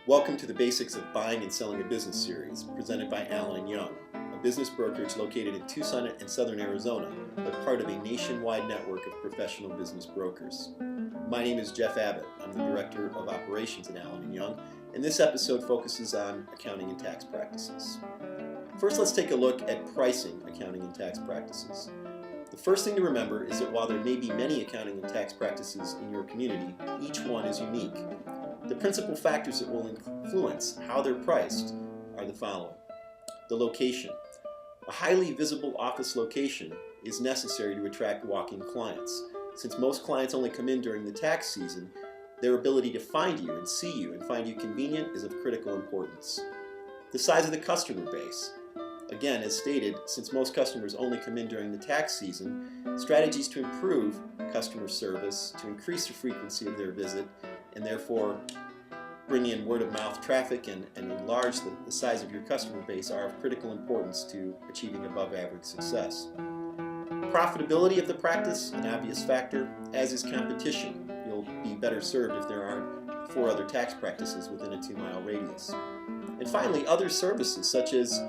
Welcome to the Basics of Buying and Selling a Business series, presented by Allen Young, a business brokerage located in Tucson and Southern Arizona, but part of a nationwide network of professional business brokers. My name is Jeff Abbott. I'm the Director of Operations at Allen Young, and this episode focuses on accounting and tax practices. First, let's take a look at pricing accounting and tax practices. The first thing to remember is that while there may be many accounting and tax practices in your community, each one is unique. The principal factors that will influence how they're priced are the following. The location. A highly visible office location is necessary to attract walk-in clients. Since most clients only come in during the tax season, their ability to find you and see you and find you convenient is of critical importance. The size of the customer base. Again, as stated, since most customers only come in during the tax season, strategies to improve customer service, to increase the frequency of their visit, and therefore bring in word-of-mouth traffic and enlarge the size of your customer base are of critical importance to achieving above-average success. Profitability of the practice, an obvious factor, as is competition. You'll be better served if there aren't 4 other tax practices within a 2-mile radius. And finally, other services such as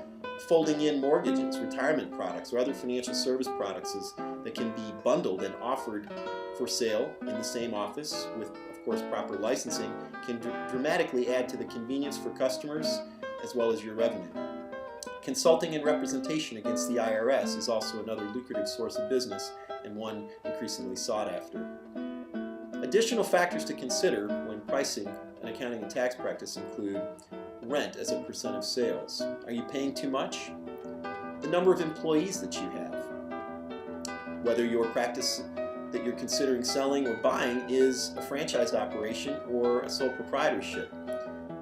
folding in mortgages, retirement products, or other financial service products that can be bundled and offered for sale in the same office with, of course, proper licensing, can dramatically add to the convenience for customers as well as your revenue. Consulting and representation against the IRS is also another lucrative source of business and one increasingly sought after. Additional factors to consider when pricing an accounting and tax practice include rent as a percent of sales. Are you paying too much? The number of employees that you have. Whether your practice that you're considering selling or buying is a franchised operation or a sole proprietorship.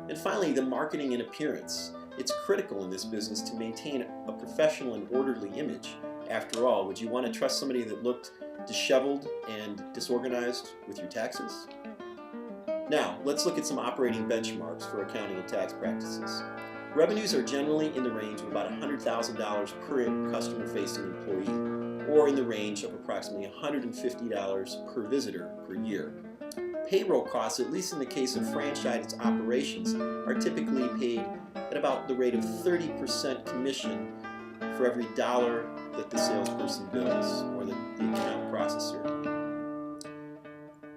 And finally, the marketing and appearance. It's critical in this business to maintain a professional and orderly image. After all, would you want to trust somebody that looked disheveled and disorganized with your taxes? Now, let's look at some operating benchmarks for accounting and tax practices. Revenues are generally in the range of about $100,000 per customer-facing employee, or in the range of approximately $150 per visitor per year. Payroll costs, at least in the case of franchised operations, are typically paid at about the rate of 30% commission for every dollar that the salesperson bills, or the account processor.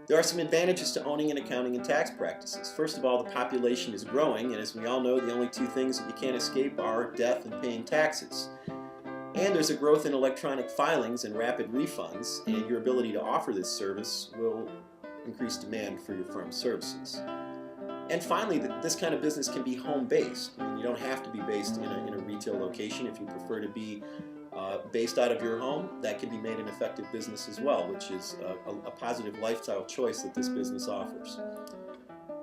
There are some advantages to owning an accounting and tax practices. First of all, the population is growing, and as we all know, the only 2 things that you can't escape are death and paying taxes. And there's a growth in electronic filings and rapid refunds, and your ability to offer this service will increase demand for your firm's services. And finally, this kind of business can be home-based. I mean, you don't have to be based in a retail location. If you prefer to be based out of your home, that can be made an effective business as well, which is a positive lifestyle choice that this business offers.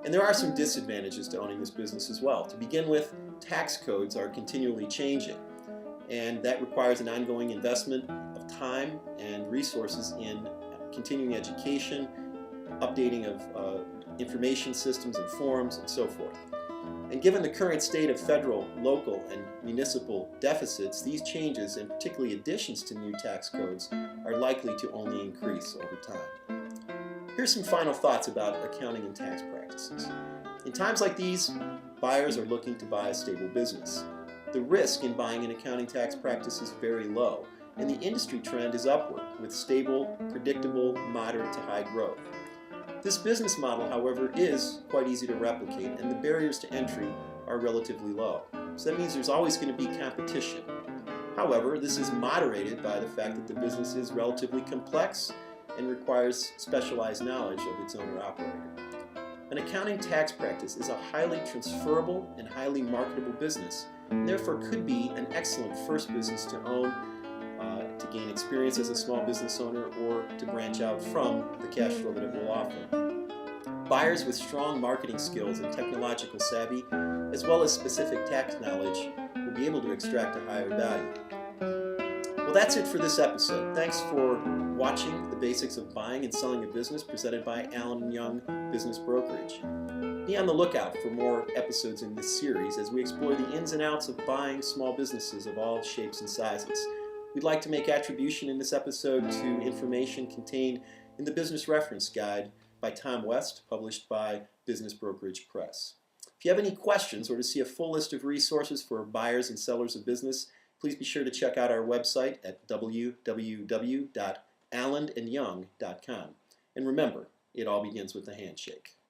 And there are some disadvantages to owning this business as well. To begin with, tax codes are continually changing, and that requires an ongoing investment of time and resources in continuing education, updating of information systems and forms, and so forth. And given the current state of federal, local, and municipal deficits, these changes, and particularly additions to new tax codes, are likely to only increase over time. Here's some final thoughts about accounting and tax practices. In times like these, buyers are looking to buy a stable business. The risk in buying an accounting tax practice is very low, and the industry trend is upward, with stable, predictable, moderate to high growth. This business model, however, is quite easy to replicate, and the barriers to entry are relatively low. So that means there's always going to be competition. However, this is moderated by the fact that the business is relatively complex and requires specialized knowledge of its owner-operator. An accounting tax practice is a highly transferable and highly marketable business, and therefore could be an excellent first business to own, to gain experience as a small business owner, or to branch out from the cash flow that it will offer. Buyers with strong marketing skills and technological savvy, as well as specific tax knowledge, will be able to extract a higher value. Well, that's it for this episode. Thanks for watching the Basics of Buying and Selling a Business, presented by Allen Young Business Brokerage. Be on the lookout for more episodes in this series as we explore the ins and outs of buying small businesses of all shapes and sizes. We'd like to make attribution in this episode to information contained in the Business Reference Guide by Tom West, published by Business Brokerage Press. If you have any questions or to see a full list of resources for buyers and sellers of business, please be sure to check out our website at www.allenandyoung.com. And remember, it all begins with a handshake.